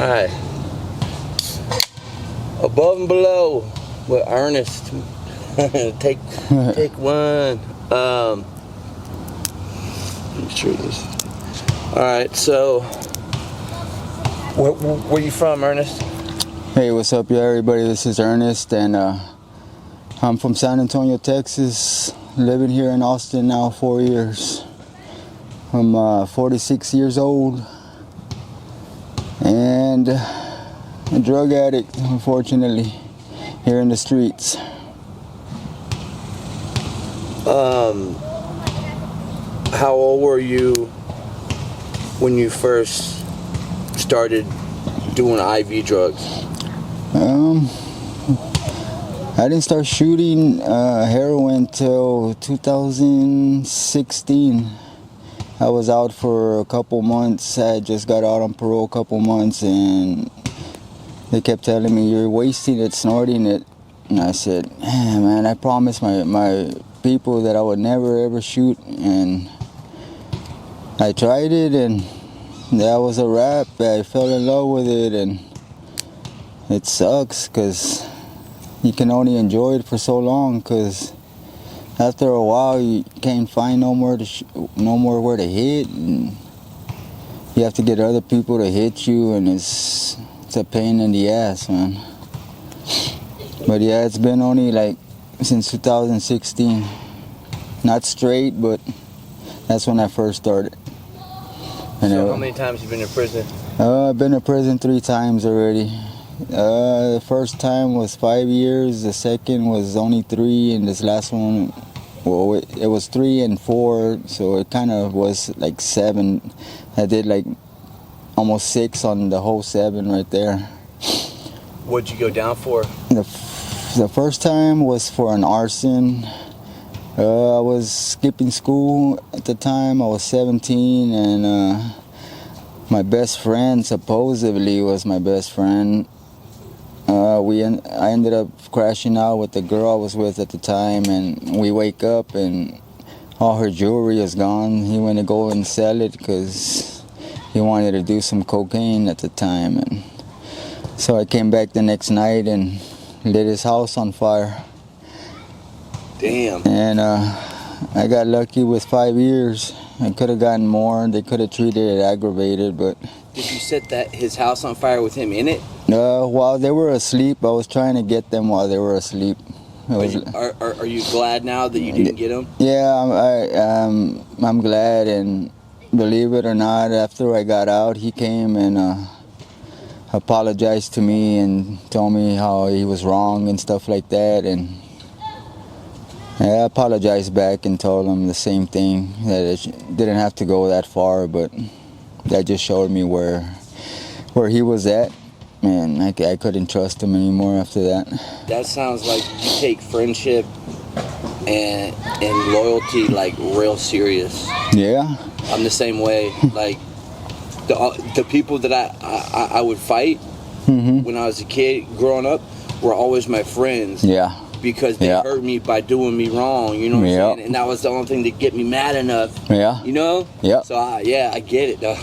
Alright. Above and Below with Ernest. take one. Make sure this. Alright, so where you from, Ernest? Hey, what's up, everybody? This is Ernest, and I'm from San Antonio, Texas. Living here in Austin now 4 years. I'm 46 years old and a drug addict, unfortunately, here in the streets. How old were you when you first started doing IV drugs? I didn't start shooting heroin till 2016. I was out for a couple months. I just got out on parole a couple months, and they kept telling me, "You're wasting it, snorting it." And I said, man, I promised my people that I would never ever shoot, and I tried it, and that was a wrap. I fell in love with it, and it sucks because you can only enjoy it for so long, because after a while you can't find no more where to hit, and you have to get other people to hit you, and it's a pain in the ass, man. But yeah, it's been only like since 2016. Not straight, but that's when I first started. And so how many times have you been in prison? I've been in prison 3 times already. The first time was 5 years, the second was only 3, and this last one, well, it was 3 and 4, so it kind of was like 7. I did like almost 6 on the whole 7 right there. What'd you go down for? The first time was for an arson. I was skipping school at the time. I was 17, and my best friend, supposedly was my best friend, I ended up crashing out with the girl I was with at the time, and we wake up and all her jewelry is gone. He went to go and sell it because he wanted to do some cocaine at the time, and so I came back the next night and lit his house on fire. Damn. And I got lucky with 5 years. I could have gotten more. They could have treated it aggravated, but... Did you set his house on fire with him in it? While they were asleep. I was trying to get them while they were asleep. Are you glad now that you didn't get them? Yeah, I'm glad, and believe it or not, after I got out, he came and apologized to me and told me how he was wrong and stuff like that, and I apologized back and told him the same thing, that it didn't have to go that far, but that just showed me where he was at, and I couldn't trust him anymore after that. That sounds like you take friendship and loyalty like real serious. Yeah. I'm the same way. Like the people that I would fight when I was a kid growing up were always my friends. Yeah. Because they hurt me by doing me wrong, you know what I'm saying? And that was the only thing to get me mad enough. Yeah. You know? Yeah. So, I get it, dog.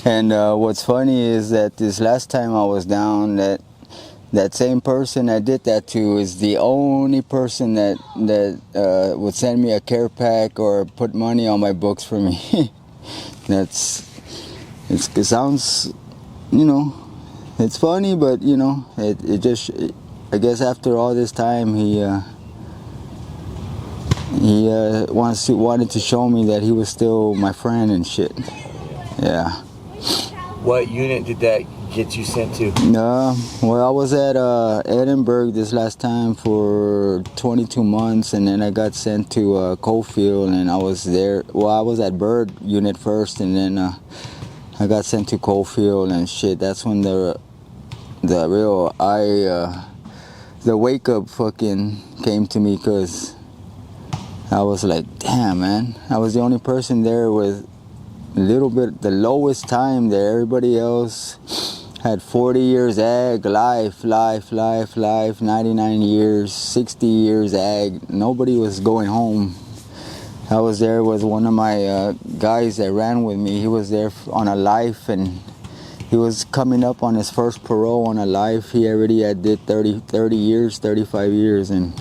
And what's funny is that this last time I was down, that same person I did that to is the only person that would send me a care pack or put money on my books for me. It sounds, it's funny, but, it just... I guess after all this time, he wanted to show me that he was still my friend and shit. Yeah. What unit did that get you sent to? Well, I was at Edinburgh this last time for 22 months, and then I got sent to Cofield, and I was there. Well, I was at Bird unit first, and then I got sent to Cofield and shit. That's when the real the wake up fucking came to me, because I was like, damn, man. I was the only person there with a little bit, the lowest time there. Everybody else had 40 years ag, life, 99 years, 60 years ag. Nobody was going home. I was there with one of my guys that ran with me. He was there on a life, and he was coming up on his first parole on a life. He already had did 30 years, 35 years, and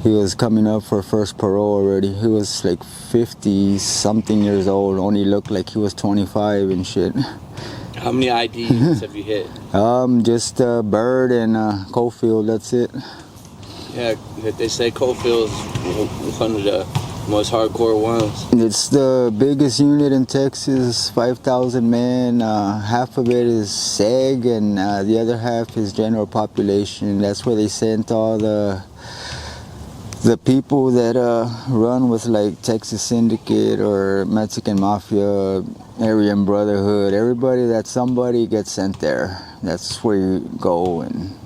he was coming up for first parole already. He was like 50 something years old, only looked like he was 25 and shit. How many IDs have you hit? Just Bird and Cofield, that's it. Yeah, they say Cofield's one of the most hardcore ones. It's the biggest unit in Texas, 5,000 men. Half of it is SEG and the other half is general population. That's where they sent all the people that run with like Texas Syndicate or Mexican Mafia, Aryan Brotherhood. Everybody that somebody gets sent there. That's where you go, and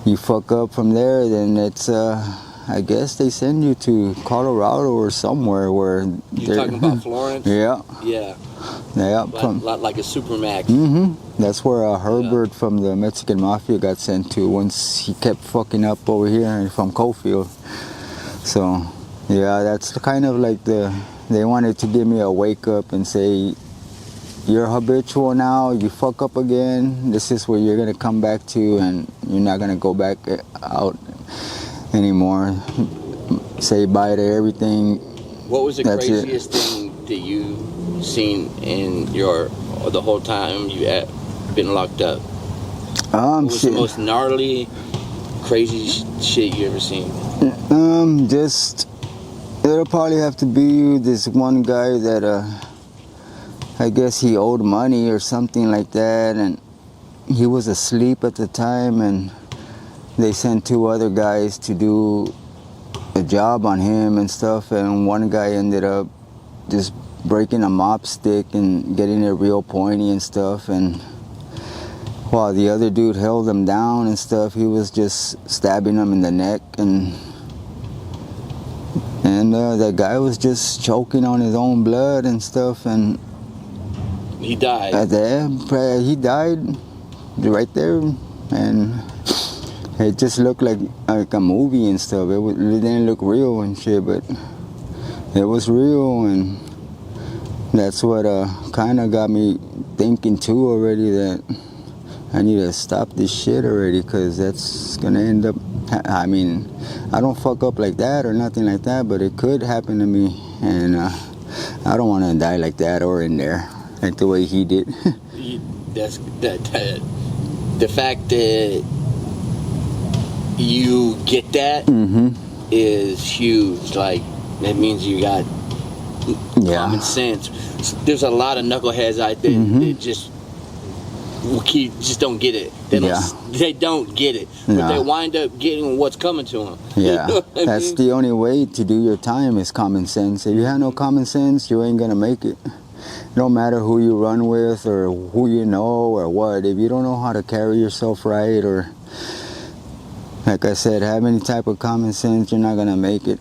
you fuck up from there, then it's I guess they send you to Colorado or somewhere where you're talking about Florence. Yeah. Like a supermax. That's where Herbert from the Mexican Mafia got sent to once he kept fucking up over here from Cofield. So yeah, that's kind of like they wanted to give me a wake up and say, you're habitual now, you fuck up again, this is where you're gonna come back to, and you're not gonna go back out anymore. Say bye to everything. What was the craziest thing that you seen in the whole time you had been locked up? What was the most gnarly, crazy shit you ever seen? Just it'll probably have to be this one guy that I guess he owed money or something like that, and he was asleep at the time, and they sent two other guys to do a job on him and stuff, and one guy ended up just breaking a mop stick and getting it real pointy and stuff, and while the other dude held him down and stuff, he was just stabbing him in the neck, and that guy was just choking on his own blood and stuff, and he died. He died right there, and it just looked like a movie and stuff. It didn't look real and shit, but it was real, and that's what kind of got me thinking too already that I need to stop this shit already, because that's gonna end up. I mean, I don't fuck up like that or nothing like that, but it could happen to me, and I don't want to die like that or in there like the way he did. The fact that you get that is huge. Like, that means you got common sense. There's a lot of knuckleheads out there that just don't get it. They don't get it, but they wind up getting what's coming to them. Yeah, that's the only way to do your time is common sense. If you have no common sense, you ain't gonna make it. It don't matter who you run with or who you know or what. If you don't know how to carry yourself right, or like I said, have any type of common sense, you're not gonna make it.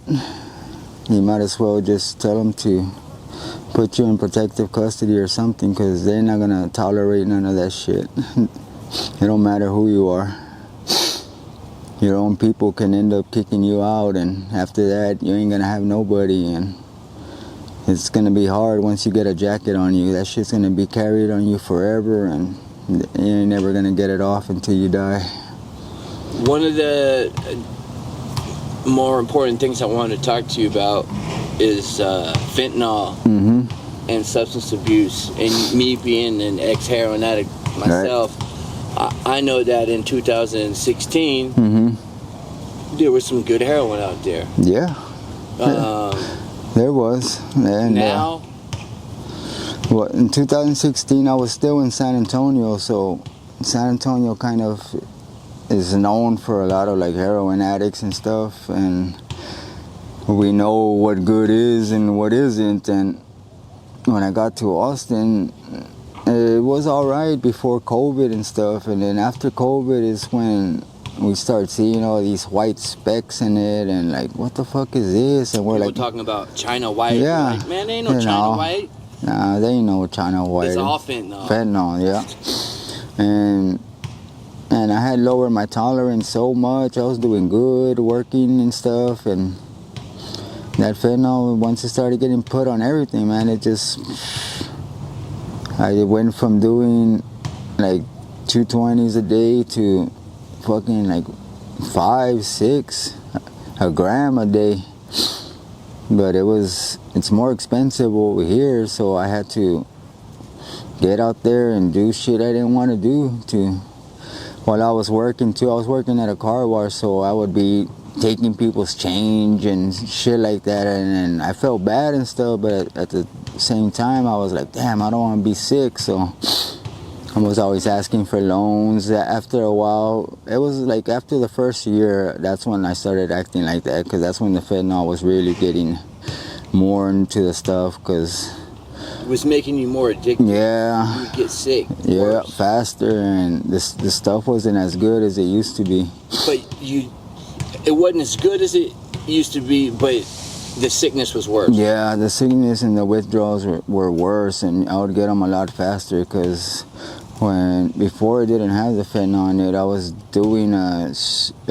You might as well just tell them to put you in protective custody or something, because they're not gonna tolerate none of that shit. It don't matter who you are. Your own people can end up kicking you out, and after that you ain't gonna have nobody, and it's gonna be hard once you get a jacket on you. That shit's gonna be carried on you forever, and you ain't never gonna get it off until you die. One of the more important things I wanted to talk to you about is fentanyl and substance abuse. And me being an ex-heroin addict myself, I know that in 2016 there was some good heroin out there. Yeah. There was. And now? In 2016 I was still in San Antonio, so San Antonio kind of is known for a lot of like heroin addicts and stuff, and we know what good is and what isn't. And when I got to Austin, it was all right before COVID and stuff, and then after COVID is when we start seeing all these white specks in it, and like, what the fuck is this? And we're talking about China white. Yeah, like, man, there ain't no China white. Nah, there ain't no China white. It's all fentanyl. Fentanyl, yeah. And I had lowered my tolerance so much. I was doing good, working and stuff, and that fentanyl, once it started getting put on everything, man, it just, I went from doing like 220s a day to fucking like 5, 6 a gram a day. But it's more expensive over here, so I had to get out there and do shit I didn't want to do while I was working too. I was working at a car wash, so I would be taking people's change and shit like that, and I felt bad and stuff, but at the same time I was like, damn, I don't want to be sick, so I was always asking for loans. After a while, it was like after the first year, that's when I started acting like that, because that's when the fentanyl was really getting more into the stuff, because it was making you more addicted. Yeah. You get sick. Yeah, worse. faster, and the stuff wasn't as good as it used to be. But it wasn't as good as it used to be, but the sickness was worse. Yeah, the sickness and the withdrawals were worse, and I would get them a lot faster, because before I didn't have the fentanyl in it, I was doing a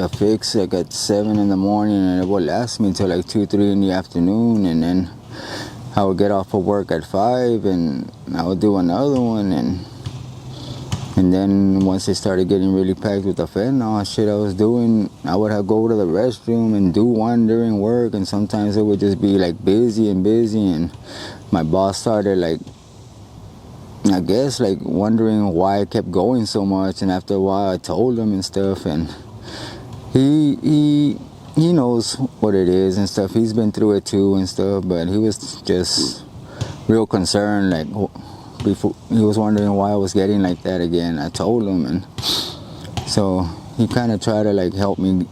fix like at 7 in the morning, and it would last me till like 2, 3 in the afternoon, and then I would get off of work at 5, and I would do another one, and then once it started getting really packed with the fentanyl shit I was doing, I would have go to the restroom and do one during work, and sometimes it would just be like busy, and my boss started like, I guess, like wondering why I kept going so much, and after a while I told him and stuff, and he knows what it is and stuff. He's been through it too and stuff, but he was just real concerned, like before he was wondering why I was getting like that again. I told him, and so he kind of tried to like help me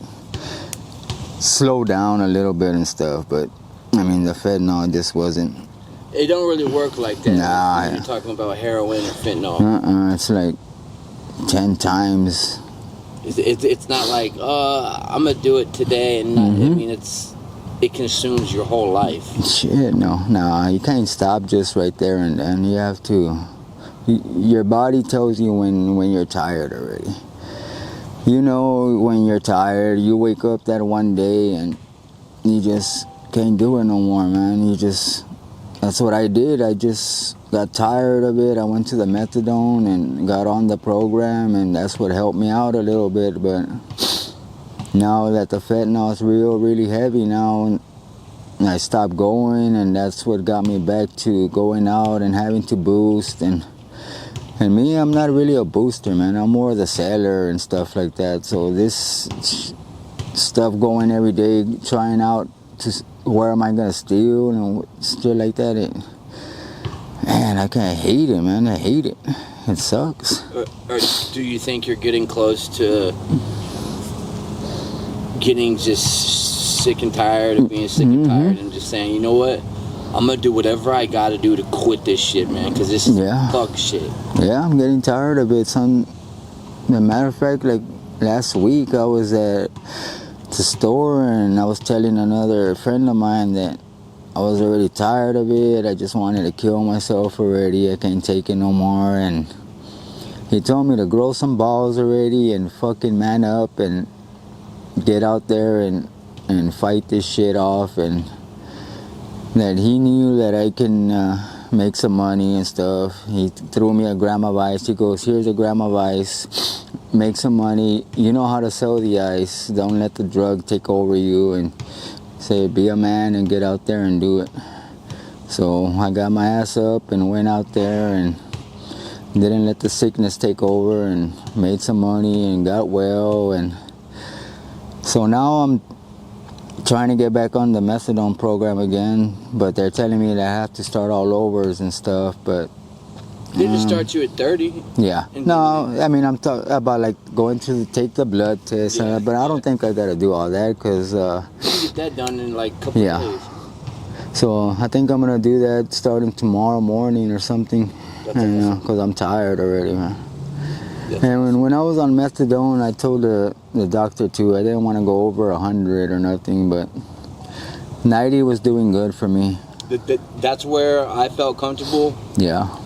slow down a little bit and stuff, but I mean the fentanyl just wasn't. It don't really work like that. Nah. When you're talking about heroin or fentanyl. It's like 10 times. It's not like, I'm gonna do it today, and not, I mean, it consumes your whole life. Shit, no, you can't stop just right there and then. You have to. Your body tells you when you're tired already. You know when you're tired. You wake up that one day and you just can't do it no more, man. That's what I did. I just got tired of it. I went to the methadone and got on the program, and that's what helped me out a little bit. But now that the fentanyl is really heavy now, I stopped going, and that's what got me back to going out and having to boost. And me, I'm not really a booster, man. I'm more the seller and stuff like that. So this stuff going every day, trying out to where am I gonna steal and shit like that. Man, I hate it, man. I hate it. It sucks. Or do you think you're getting close to getting just sick and tired of being sick and tired, and just saying, you know what, I'm gonna do whatever I gotta do to quit this shit, man, because this is fuck shit. Yeah, I'm getting tired of it. As a matter of fact, like last week I was at the store, and I was telling another friend of mine that I was already tired of it. I just wanted to kill myself already. I can't take it no more. And he told me to grow some balls already and fucking man up and get out there and fight this shit off, and that he knew that I can make some money and stuff. He threw me a gram of ice. He goes, here's a gram of ice. Make some money. You know how to sell the ice. Don't let the drug take over you, and say be a man and get out there and do it. So I got my ass up and went out there and didn't let the sickness take over, and made some money and got well. And so now I'm trying to get back on the methadone program again, but they're telling me that I have to start all over and stuff. But they just start you at 30. Yeah. No, I mean, I'm talking about like going to take the blood test, but I don't think I gotta do all that, because you can get that done in like a couple days. So I think I'm gonna do that starting tomorrow morning or something. Because I'm tired already, man. And when I was on methadone, I told the doctor too, I didn't want to go over 100 or nothing, but 90 was doing good for me. That's where I felt comfortable. Yeah.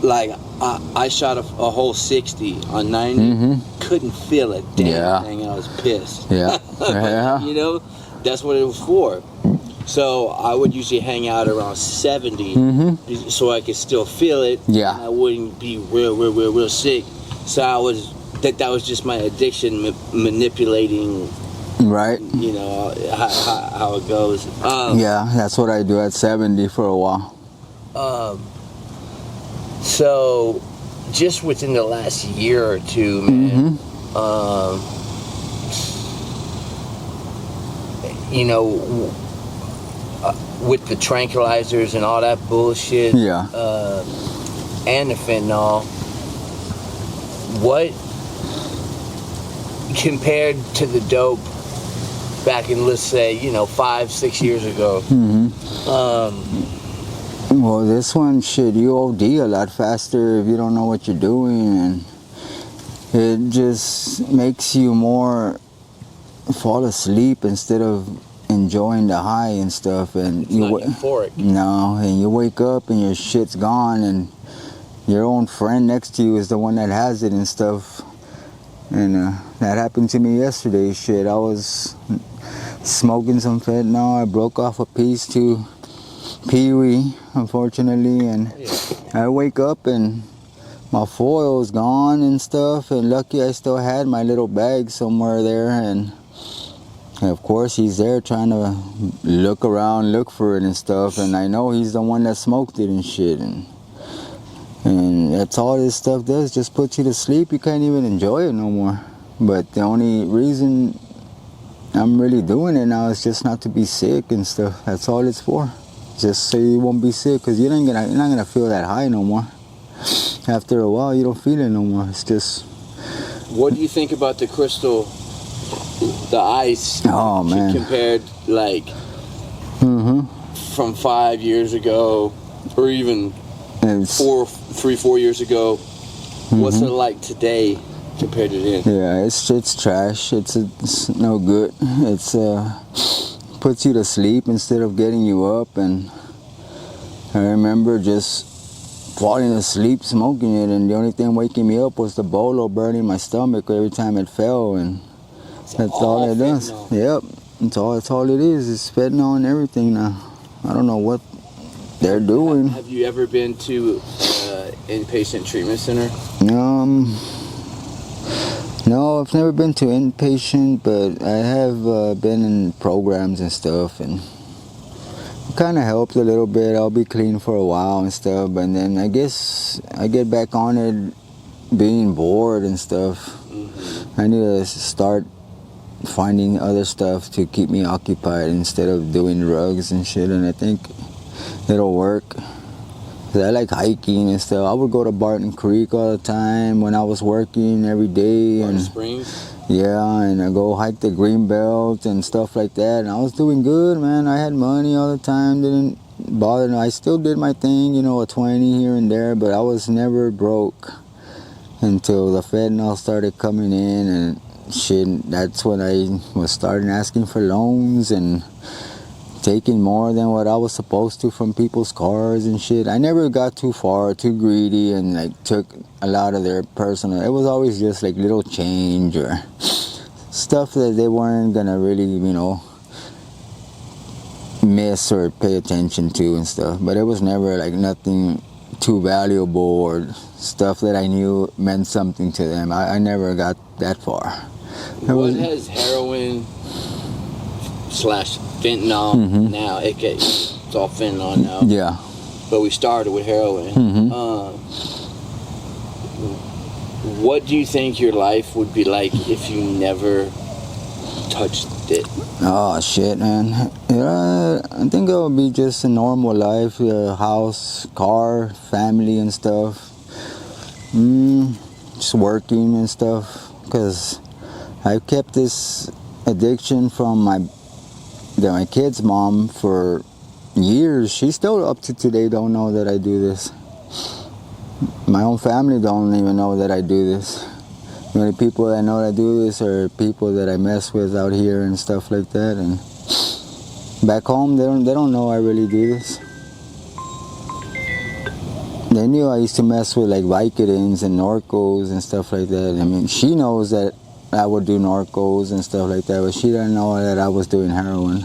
Like, I shot a whole 60 on 90. Couldn't feel a damn thing, and I was pissed. Yeah. You know, that's what it was for. So I would usually hang out around 70 so I could still feel it. Yeah. And I wouldn't be real sick. So that was just my addiction manipulating, Right. you know, how it goes. Yeah, that's what I do at 70 for a while. So just within the last year or two, man, you know, with the tranquilizers and all that bullshit, Yeah. and the fentanyl, what, compared to the dope back in, let's say, you know, 5-6 years ago, Well, this one, shit, you OD a lot faster if you don't know what you're doing, and it just makes you more fall asleep instead of enjoying the high and stuff. And it's not euphoric. No, and you wake up and your shit's gone, and your own friend next to you is the one that has it and stuff. And that happened to me yesterday. Shit, I was smoking some fentanyl. I broke off a piece to Pee-wee, unfortunately, and I wake up and my foil's gone and stuff, and lucky I still had my little bag somewhere there, and of course he's there trying to look around, look for it and stuff, and I know he's the one that smoked it and shit, and that's all this stuff does, just puts you to sleep. You can't even enjoy it no more. But the only reason I'm really doing it now is just not to be sick and stuff. That's all it's for. Just so you won't be sick, because you're not gonna feel that high no more. After a while, you don't feel it no more. It's just. What do you think about the crystal, the ice? Oh man. Compared, like, from 5 years ago, or even 4 years ago. What's it like today compared to then? Yeah, it's trash. It's no good. It's puts you to sleep instead of getting you up, and I remember just falling asleep smoking it, and the only thing waking me up was the bolo burning my stomach every time it fell, and that's all it does. Yep, that's all it is. It's fentanyl and everything now. I don't know what they're doing. Have you ever been to inpatient treatment center? No, I've never been to inpatient, but I have been in programs and stuff, and it kind of helped a little bit. I'll be clean for a while and stuff, and then I guess I get back on it being bored and stuff. I need to start finding other stuff to keep me occupied instead of doing drugs and shit, and I think it'll work. I like hiking and stuff. I would go to Barton Creek all the time when I was working every day. Barton and Springs? Yeah, and I go hike the Greenbelt and stuff like that. And I was doing good, man. I had money all the time. Didn't bother me. I still did my thing, you know, a 20 here and there, but I was never broke until the fentanyl started coming in and shit. That's when I was starting asking for loans and taking more than what I was supposed to from people's cars and shit. I never got too far, too greedy, and like took a lot of their personal. It was always just like little change or stuff that they weren't gonna really, you know, miss or pay attention to and stuff. But it was never like nothing too valuable or stuff that I knew meant something to them. I never got that far. What has heroin / fentanyl now? It's all fentanyl now. Yeah. But we started with heroin. What do you think your life would be like if you never touched it? Oh shit, man. Yeah, I think it would be just a normal life, house, car, family and stuff. Just working and stuff. Because I've kept this addiction from my kid's mom for years. She still up to today don't know that I do this. My own family don't even know that I do this. The only people that know that I do this are people that I mess with out here and stuff like that. And back home, they don't know I really do this. They knew I used to mess with like Vicodins and Norcos and stuff like that. I mean, she knows that I would do Norcos and stuff like that, but she didn't know that I was doing heroin.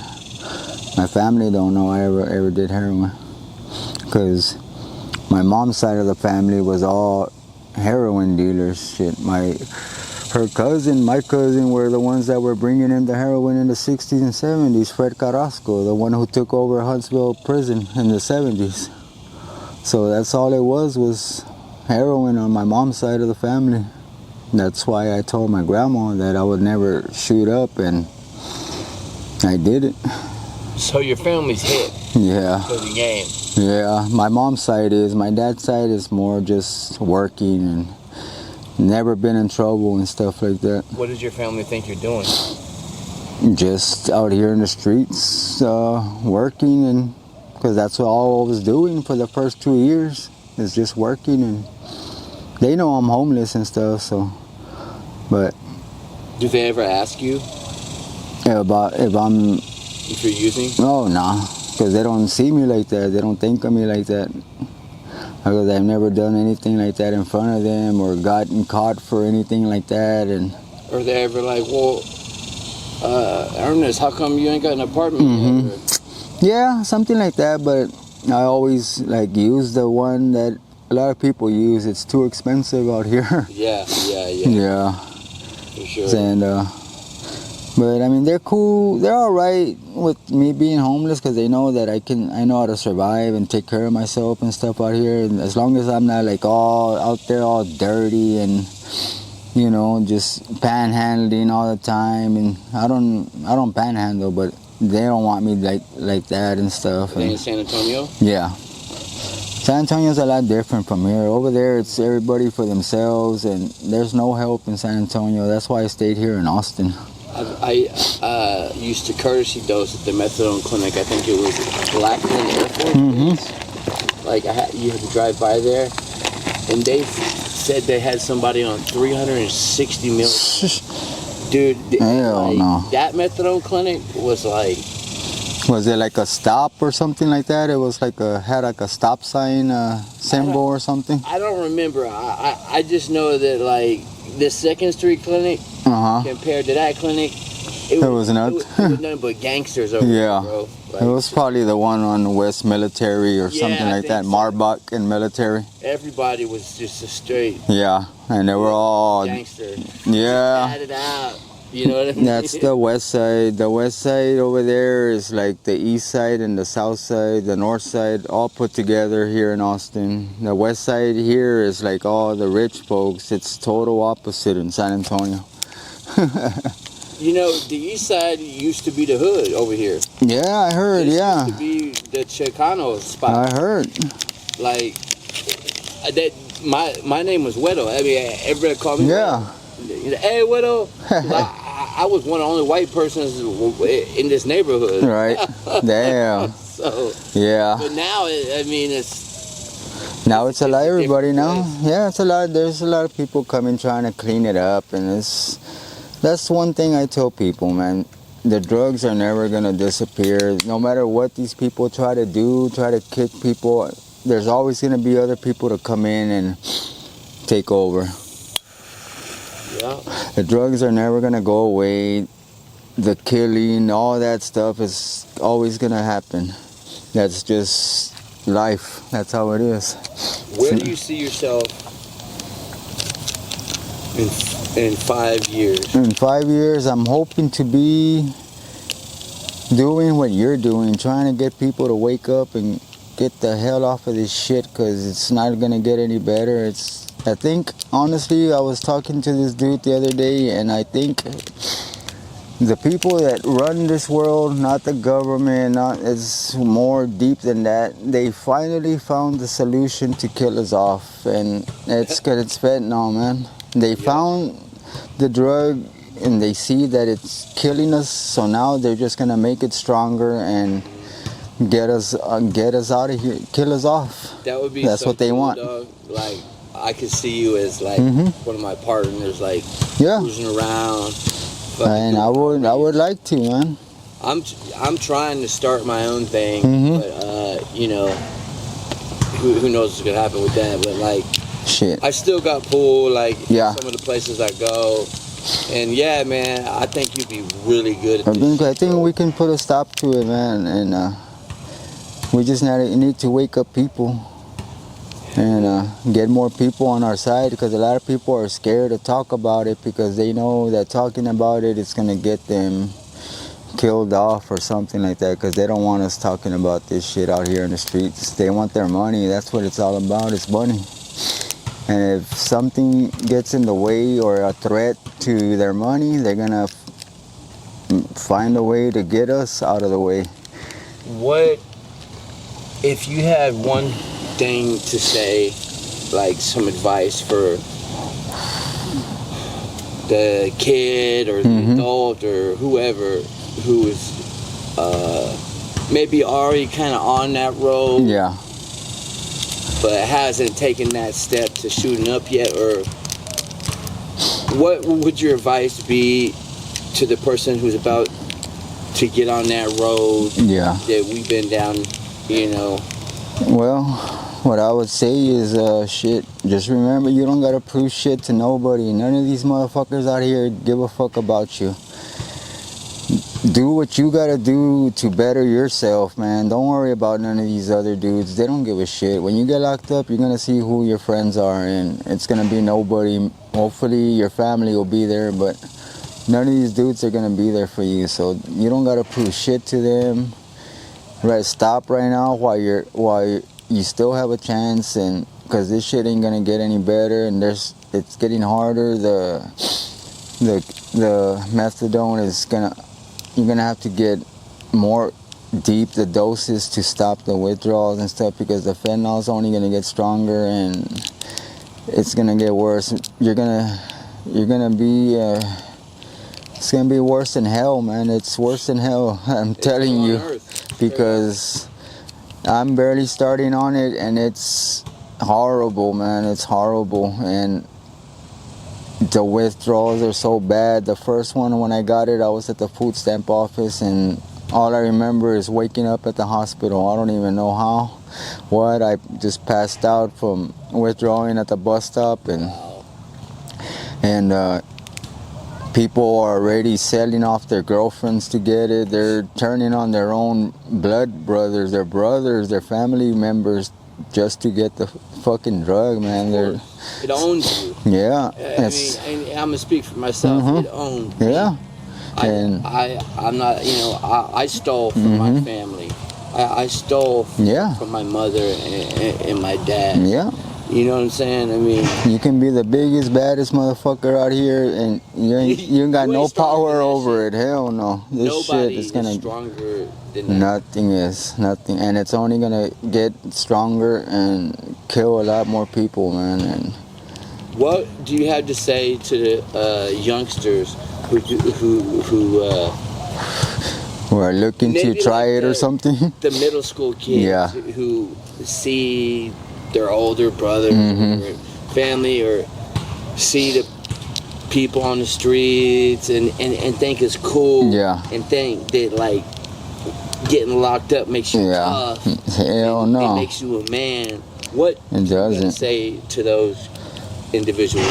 My family don't know I ever did heroin, because my mom's side of the family was all heroin dealers. Shit, my cousin were the ones that were bringing in the heroin in the 60s and 70s. Fred Carrasco, the one who took over Huntsville prison in the 70s. So that's all it was heroin on my mom's side of the family. That's why I told my grandma that I would never shoot up, and I did it. So your family's hit Yeah. for the game. Yeah, my mom's side is. My dad's side is more just working and never been in trouble and stuff like that. What does your family think you're doing? Just out here in the streets, working, and because that's all I was doing for the first 2 years, is just working, and they know I'm homeless and stuff. So, but Do they ever ask you about if you're using? oh nah, because they don't see me like that. They don't think of me like that. Because I've never done anything like that in front of them or gotten caught for anything like that. And Or they ever like, well, Ernest, how come you ain't got an apartment yet? Or, yeah, something like that. But I always like use the one that a lot of people use. It's too expensive out here. yeah. Yeah. For sure. And but I mean, they're cool. They're all right with me being homeless, because they know that I know how to survive and take care of myself and stuff out here. And as long as I'm not like all out there all dirty and, you know, just panhandling all the time. And I don't panhandle, but they don't want me like that and stuff. Are they in San Antonio? Yeah. San Antonio's a lot different from here. Over there, it's everybody for themselves, and there's no help in San Antonio. That's why I stayed here in Austin. I used to courtesy dose at the methadone clinic. I think it was Lackland Air Force Base. Like you had to drive by there, and they said they had somebody on 360 million. Dude, Hell no. That methadone clinic was like. Was it like a stop or something like that? It was like had like a stop sign symbol or something? I don't remember. I just know that like this Second Street clinic compared to that clinic, it was nuts. It was nothing but gangsters over there, bro. Like, it was probably the one on West Military or something like that. So. Marbach and Military. Everybody was just a straight. Yeah, and they were all gangster. Yeah. Had it out. You know what I mean? That's the west side. The west side over there is like the east side and the south side, the north side, all put together here in Austin. The west side here is like all the rich folks. It's total opposite in San Antonio. You know, the east side used to be the hood over here. Yeah, I heard, This yeah. used to be the Chicano spot. I heard. Like, that. My name was Wedo. I mean, everybody called me Yeah. Wedo. Hey, Wedo. I was one of the only white persons in this neighborhood. Right. Damn. So. Yeah. But now, I mean, it's. Now it's a lot. Everybody now. Yeah, it's a lot. There's a lot of people coming trying to clean it up, and that's one thing I tell people, man. The drugs are never gonna disappear. No matter what these people try to do, try to kick people, there's always gonna be other people to come in and take over. Yeah. The drugs are never gonna go away. The killing, all that stuff is always gonna happen. That's just life. That's how it is. Where do you see yourself in 5 years? In 5 years, I'm hoping to be doing what you're doing, trying to get people to wake up and get the hell off of this shit, because it's not gonna get any better. I think, honestly, I was talking to this dude the other day, and I think the people that run this world, not the government, it's more deep than that. They finally found the solution to kill us off, and it's fentanyl, man. They found the drug, and they see that it's killing us, so now they're just gonna make it stronger and get us out of here, kill us off. That would be. That's so what they cool, want. dog. Like, I could see you as like one of my partners, like cruising around. And I would like to, man. I'm trying to start my own thing, but you know, who knows what's gonna happen with that? But like, shit, I still got pull. Like, Yeah. some of the places I go, And yeah, man, I think you'd be really good at this. I think we can put a stop to it, man, and we just need to wake up people and get more people on our side, because a lot of people are scared to talk about it because they know that talking about it is going to get them killed off or something like that, because they don't want us talking about this shit out here in the streets. They want their money. That's what it's all about. It's money. And if something gets in the way or a threat to their money, they're going to find a way to get us out of the way. What if you had one thing to say, like some advice for the kid or the adult or whoever who is maybe already kind of on that road, Yeah. but hasn't taken that step to shooting up yet? Or what would your advice be to the person who's about to get on that road that we've been down, you know? Well, what I would say is, shit, just remember, you don't gotta prove shit to nobody. None of these motherfuckers out here give a fuck about you. Do what you gotta do to better yourself, man. Don't worry about none of these other dudes. They don't give a shit. When you get locked up, you're gonna see who your friends are, and it's gonna be nobody. Hopefully your family will be there, but none of these dudes are gonna be there for you. So you don't gotta prove shit to them. Right, stop right now while you still have a chance, and because this shit ain't gonna get any better, and it's getting harder. The methadone is you're gonna have to get more deep the doses to stop the withdrawals and stuff, because the fentanyl is only gonna get stronger and it's gonna get worse. You're gonna be it's gonna be worse than hell, man. It's worse than hell. I'm telling you. Because I'm barely starting on it, and it's horrible, man. It's horrible, and the withdrawals are so bad. The first one, when I got it, I was at the food stamp office, and all I remember is waking up at the hospital. I don't even know how, I just passed out from withdrawing at the bus stop, and people are already selling off their girlfriends to get it. They're turning on their own blood brothers, their family members, just to get the fucking drug, man. It owns you. Yeah. I mean, I'm gonna speak for myself. It owns me. Yeah. I'm not, you know, I stole from my family. I stole from my mother and my dad. Yeah. You know what I'm saying? I mean, you can be the biggest, baddest motherfucker out here, and you ain't got no power over it. Hell no. This shit is gonna stronger than that. Nothing, and it's only gonna get stronger and kill a lot more people, man. And what do you have to say to the youngsters who are looking to try it or something? The middle school kids who see their older brothers or family, or see the people on the streets and think it's cool, and think that like getting locked up makes you tough. Hell no. It makes you a man. What it doesn't. Do you say to those individuals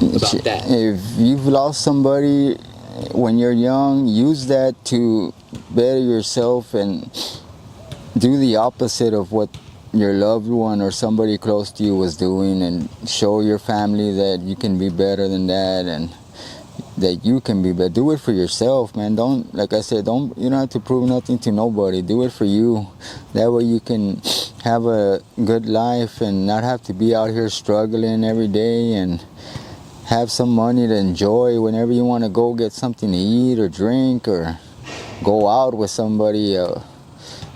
about that? If you've lost somebody when you're young, use that to better yourself and do the opposite of what your loved one or somebody close to you was doing, and show your family that you can be better than that, and that you can be better. Do it for yourself, man. Don't, like I said, you don't have to prove nothing to nobody. Do it for you. That way you can have a good life and not have to be out here struggling every day, and have some money to enjoy whenever you want to go get something to eat or drink, or go out with somebody.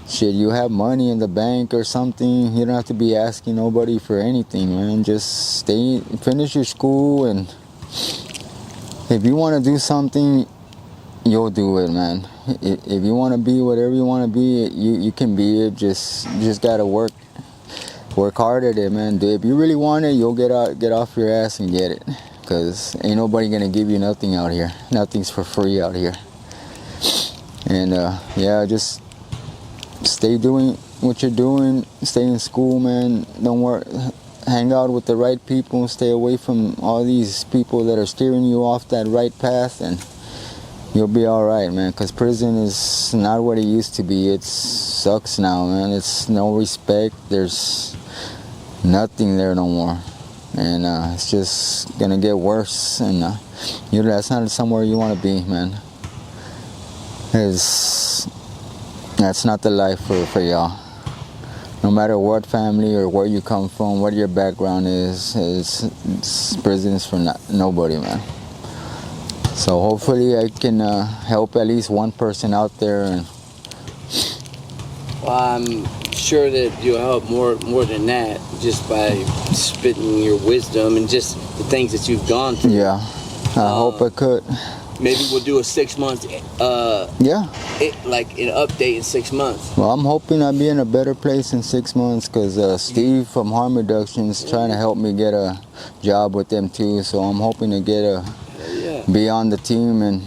Shit, you have money in the bank or something. You don't have to be asking nobody for anything, man. Just finish your school, and if you want to do something, you'll do it, man. If you want to be whatever you want to be, you can be it. Just gotta work hard at it, man. If you really want it, you'll get off your ass and get it. Cause ain't nobody gonna give you nothing out here. Nothing's for free out here. And just stay doing what you're doing. Stay in school, man. Don't worry. hang out with the right people, stay away from all these people that are steering you off that right path, and you'll be all right, man. Because prison is not what it used to be. It sucks now, man. It's no respect. There's nothing there no more, and it's just gonna get worse. And that's not somewhere you want to be, man. That's not the life for y'all. No matter what family or where you come from, what your background is, prison is for nobody, man. So hopefully I can help at least one person out there. And well, I'm sure that you'll help more than that, just by spitting your wisdom and just the things that you've gone through. Yeah, I hope I could. Maybe we'll do a 6 month, like an update in 6 months. Well, I'm hoping I'll be in a better place in 6 months, because Steve from Harm Reduction is trying to help me get a job with them too. So I'm hoping to be on the team and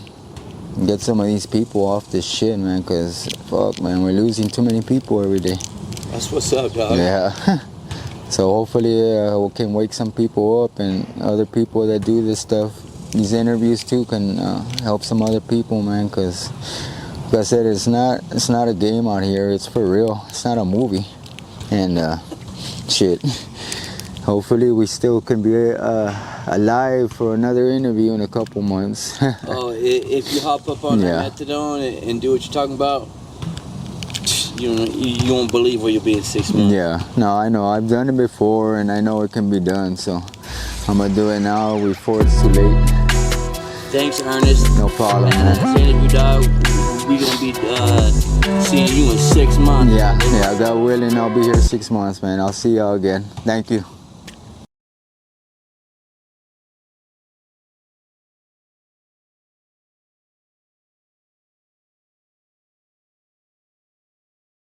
get some of these people off this shit, man, because fuck, man, we're losing too many people every day. That's what's up, dog. Yeah. So hopefully we can wake some people up, and other people that do this stuff, these interviews too, can help some other people, man, because like I said, it's not a game out here. It's for real. It's not a movie. And shit. Hopefully we still can be alive for another interview in a couple months. Oh, if you hop up on that methadone and do what you're talking about, you won't believe where you'll be in 6 months. Yeah, no, I know. I've done it before, and I know it can be done. So I'm gonna do it now before it's too late. Thanks, Ernest. No problem, and man. this interview, dog, we're gonna be seeing you in 6 months. Yeah, God willing, I'll be here 6 months, man. I'll see y'all again. Thank you.